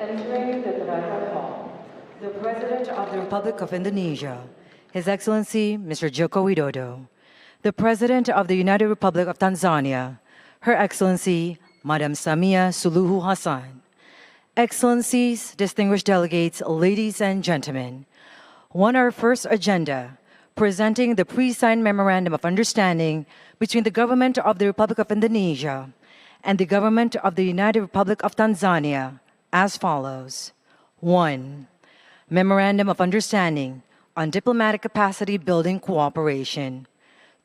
Entering the Terakhar Hall, the President of the Republic of Indonesia, His Excellency Mr. Joko Widodo, the President of the United Republic of Tanzania, Her Excellency Madam Samia Suluhu Hassan, Excellencies, distinguished delegates, ladies and gentlemen, on our first agenda, presenting the pre-signed Memorandum of Understanding between the Government of the Republic of Indonesia and the Government of the United Republic of Tanzania as follows. 1. Memorandum of Understanding on Diplomatic Capacity Building Cooperation.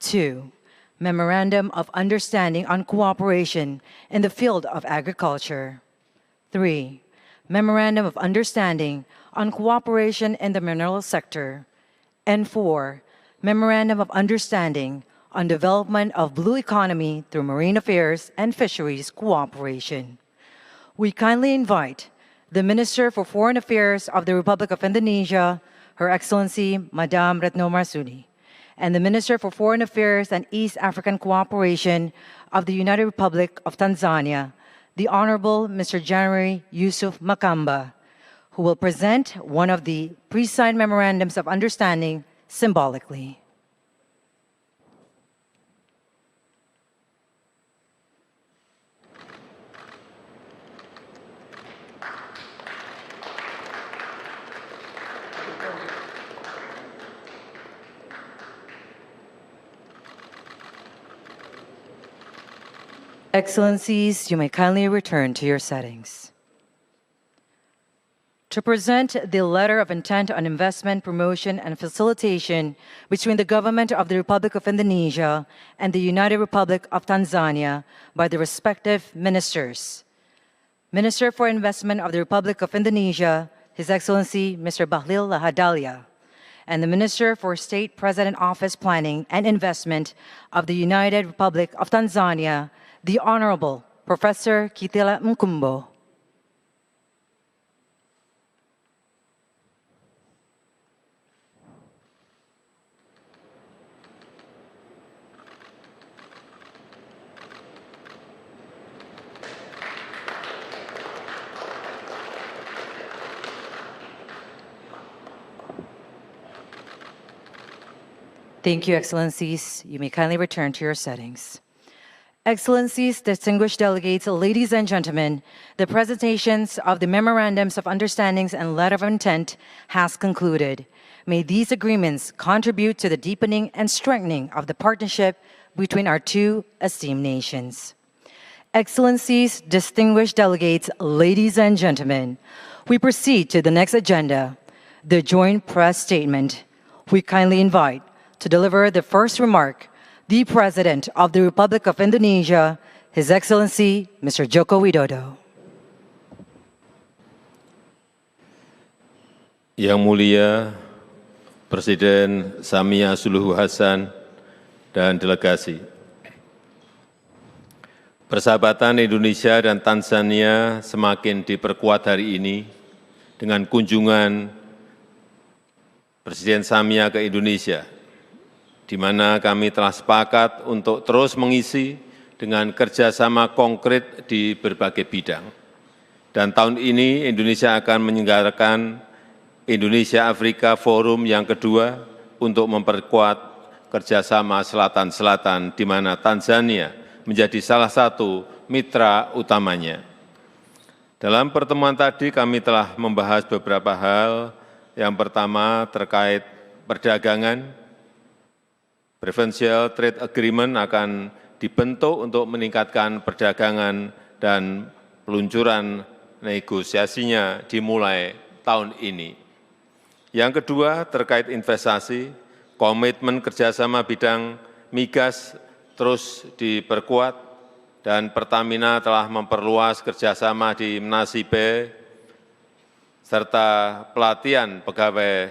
2. Memorandum of Understanding on Cooperation in the Field of Agriculture. 3. Memorandum of Understanding on Cooperation in the Mineral Sector. And 4. Memorandum of Understanding on Development of Blue Economy through Marine Affairs and Fisheries Cooperation. We kindly invite the Minister for Foreign Affairs of the Republic of Indonesia, Her Excellency Madam Retno Marsudi, and the Minister for Foreign Affairs and East African Cooperation of the United Republic of Tanzania, the Honorable Mr. January Yusuf Makamba, who will present one of the pre-signed memorandums of understanding symbolically. Excellencies, you may kindly return to your settings. To present the Letter of Intent on Investment, Promotion, and Facilitation between the Government of the Republic of Indonesia and the United Republic of Tanzania by the respective ministers. Minister for Investment of the Republic of Indonesia, His Excellency Mr. Bahlil Lahadalia, and the Minister for State President Office Planning and Investment of the United Republic of Tanzania, the Honorable Professor Kitila Mkumbo. Thank you, Excellencies. You may kindly return to your settings. Excellencies, distinguished delegates, ladies and gentlemen, the presentations of the Memorandums of Understandings and Letter of Intent has concluded. May these agreements contribute to the deepening and strengthening of the partnership between our two esteemed nations. Excellencies, distinguished delegates, ladies and gentlemen, we proceed to the next agenda, the joint press statement. We kindly invite to deliver the first remark the President of the Republic of Indonesia, His Excellency Mr. Joko Widodo. Yang Mulia Presiden Samia Suluhu Hassan dan delegasi. Persahabatan Indonesia dan Tanzania semakin diperkuat hari ini dengan kunjungan Presiden Samia ke Indonesia, di mana kami telah sepakat untuk terus mengisi dengan kerjasama konkret di berbagai bidang. Dan tahun ini Indonesia akan menyelenggarakan Indonesia Afrika Forum yang kedua untuk memperkuat kerjasama Selatan-Selatan, di mana Tanzania menjadi salah satu mitra utamanya. Dalam pertemuan tadi kami telah membahas beberapa hal. Yang pertama terkait perdagangan. Preferential Trade Agreement akan dibentuk untuk meningkatkan perdagangan dan peluncuran negosiasinya dimulai tahun ini. Yang kedua terkait investasi, komitmen kerjasama bidang migas terus diperkuat dan Pertamina telah memperluas kerjasama di MIcheweni serta pelatihan pegawai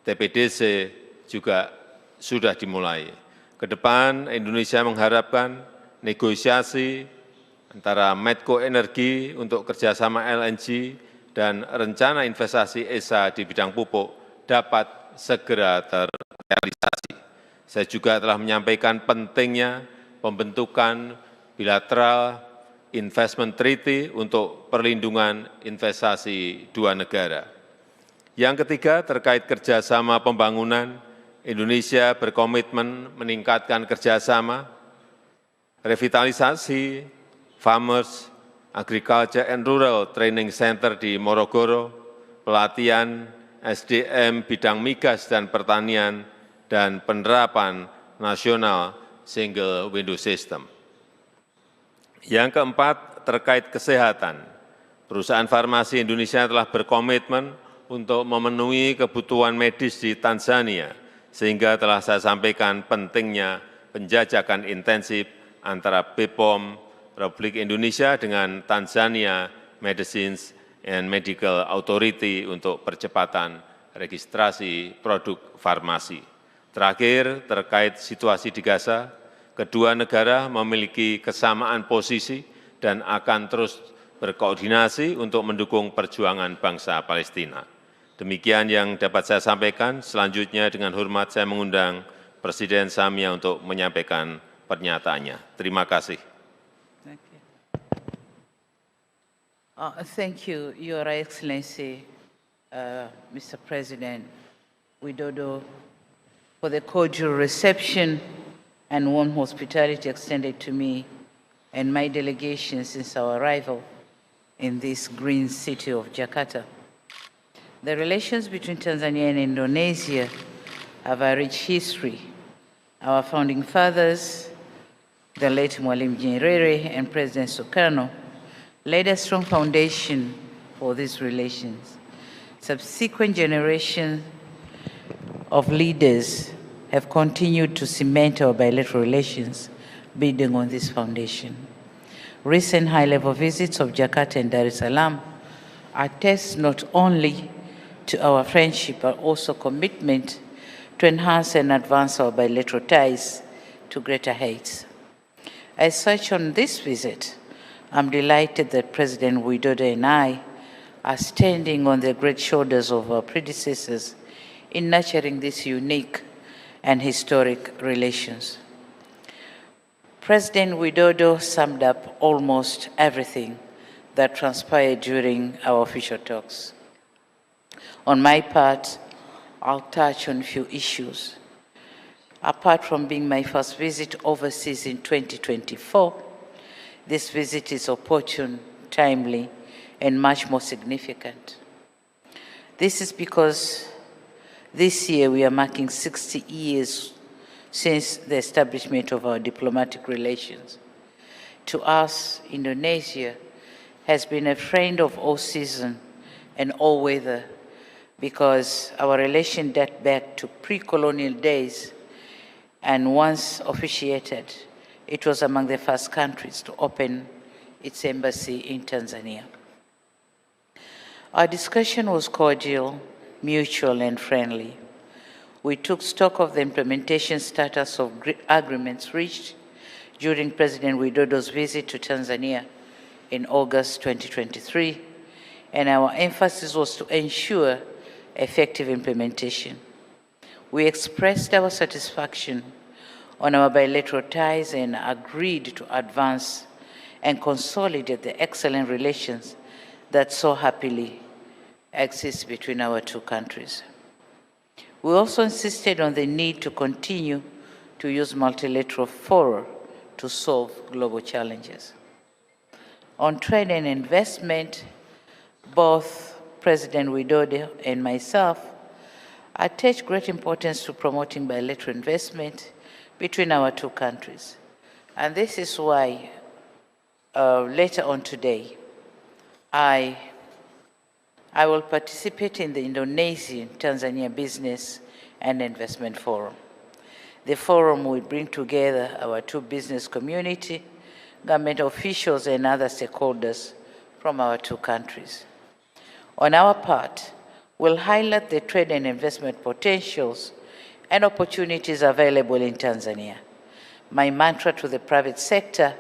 TPDC juga sudah dimulai. Ke depan Indonesia mengharapkan negosiasi antara Medco Energi untuk kerjasama LNG dan rencana investasi ESA di bidang pupuk dapat segera terrealisasi. Saya juga telah menyampaikan pentingnya pembentukan bilateral Investment Treaty untuk perlindungan investasi dua negara. Yang ketiga, terkait kerjasama pembangunan, Indonesia berkomitmen meningkatkan kerjasama, revitalisasi Farmers, Agriculture and Rural Training Center di Morogoro, pelatihan SDM bidang migas dan pertanian, dan penerapan nasional single window system. Yang keempat, terkait kesehatan. Perusahaan farmasi Indonesia telah berkomitmen untuk memenuhi kebutuhan medis di Tanzania, sehingga telah saya sampaikan pentingnya penjajakan intensif antara BPOM Republik Indonesia dengan Tanzania Medicines and Medical Authority untuk percepatan registrasi produk farmasi. Terakhir, terkait situasi di Gaza, kedua negara memiliki kesamaan posisi dan akan terus berkoordinasi untuk mendukung perjuangan bangsa Palestina. Demikian yang dapat saya sampaikan. Selanjutnya dengan hormat saya mengundang Presiden Samia untuk menyampaikan pernyataannya. Terima kasih. Thank you, Your Excellency, Mr. President Widodo, for the cordial reception and warm hospitality extended to me and my delegation since our arrival in this green city of Jakarta. The relations between Tanzania and Indonesia have a rich history. Our founding fathers, the late 𝑧𝒉𝒂𝒄𝒄𝒊𝒃𝒆 and President Sukarno, laid a strong foundation for these relations. Subsequent generations of leaders have continued to cement our bilateral relations, building on this foundation. Recent high-level visits of Jakarta and Dar es Salaam attest not only to our friendship, but also commitment to enhance and advance our bilateral ties to greater heights. As such, on this visit, I'm delighted that President Widodo and I are standing on the great shoulders of our predecessors in nurturing these unique and historic relations. President Widodo summed up almost everything that transpired during our official talks. On my part, I'll touch on a few issues. Apart from being my first visit overseas in 2024, this visit is opportune, timely, and much more significant. This is because this year we are marking 60 years since the establishment of our diplomatic relations. To us, Indonesia has been a friend of all season and all weather, because our relation date back to pre-colonial days, and once officiated, it was among the first countries to open its embassy in Tanzania. Our discussion was cordial, mutual, and friendly. We took stock of the implementation status of agreements reached during President Widodo's visit to Tanzania in August 2023, and our emphasis was to ensure effective implementation. We expressed our satisfaction on our bilateral ties and agreed to advance and consolidate the excellent relations that so happily exist between our two countries. We also insisted on the need to continue to use multilateral fora to solve global challenges. On trade and investment, both President Widodo and myself attach great importance to promoting bilateral investment between our two countries. And this is why later on today, I will participate in the Indonesian-Tanzania Business and Investment Forum. The forum will bring together our two business community, government officials, and other stakeholders from our two countries. On our part, we'll highlight the trade and investment potentials and opportunities available in Tanzania. My mantra to the private sector,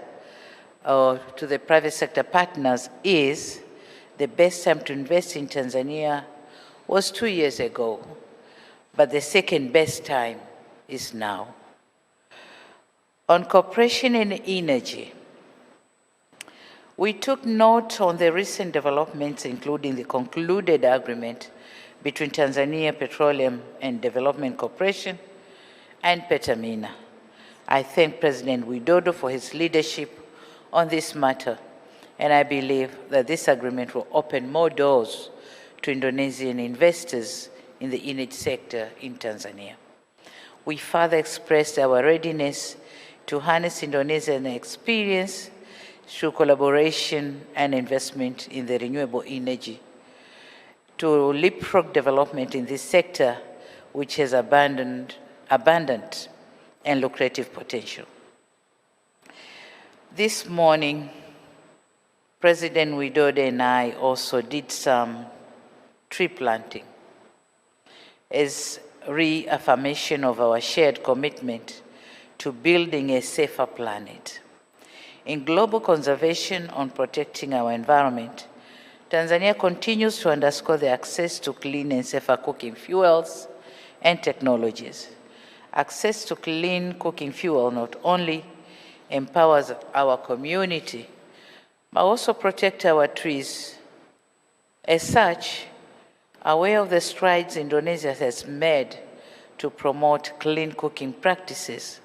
or to the private sector partners, is the best time to invest in Tanzania was 2 years ago, but the second best time is now. On cooperation and energy, We took note on the recent developments, including the concluded agreement between Tanzania Petroleum and Development Corporation and Pertamina. I thank President Widodo for his leadership on this matter, and I believe that this agreement will open more doors to Indonesian investors in the energy sector in Tanzania. We further expressed our readiness to harness Indonesian experience through collaboration and investment in the renewable energy to leapfrog development in this sector, which has abundant and lucrative potential. This morning, President Widodo and I also did some tree planting as reaffirmation of our shared commitment to building a safer planet. In global conservation on protecting our environment, Tanzania continues to underscore the access to clean and safer cooking fuels and technologies. Access to clean cooking fuel not only empowers our community, but also protects our trees. As such, aware of the strides Indonesia has made to promote clean cooking practices,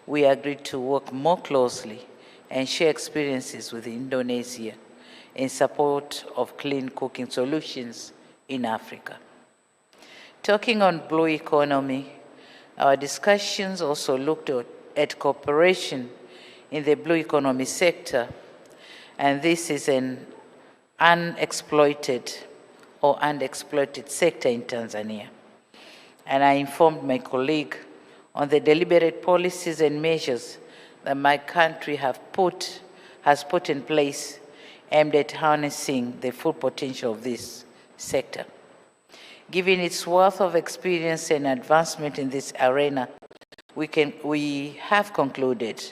we agreed to work more closely and share experiences with Indonesia in support of clean cooking solutions in Africa. Talking on blue economy, our discussions also looked at cooperation in the blue economy sector, and this is an unexploited sector in Tanzania. And I informed my colleague on the deliberate policies and measures that my country has put in place aimed at harnessing the full potential of this sector. Given its wealth of experience and advancement in this arena, we have concluded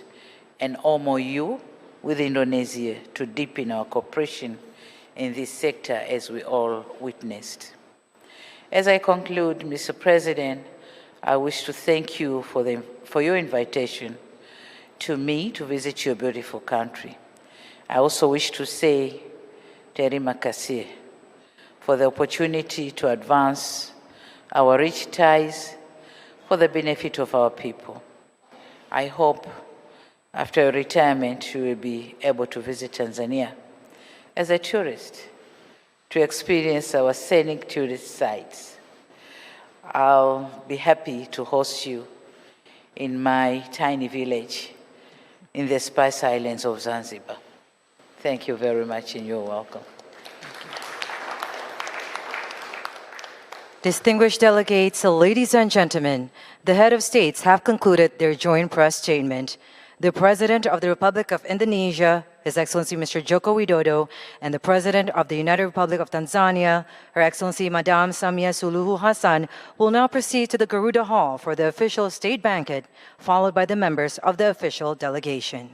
an MOU with Indonesia to deepen our cooperation in this sector, as we all witnessed. As I conclude, Mr. President, I wish to thank you for your invitation to me to visit your beautiful country. I also wish to say terima kasih for the opportunity to advance our rich ties for the benefit of our people. I hope after retirement you will be able to visit Tanzania as a tourist to experience our scenic tourist sites. I'll be happy to host you in my tiny village in the Spice Islands of Zanzibar. Thank you very much, and you're welcome. Distinguished delegates, ladies and gentlemen, the head of states have concluded their joint press statement. The President of the Republic of Indonesia, His Excellency Mr. Joko Widodo, and the President of the United Republic of Tanzania, Her Excellency Madam Samia Suluhu Hassan, will now proceed to the Garuda Hall for the official state banquet, followed by the members of the official delegation.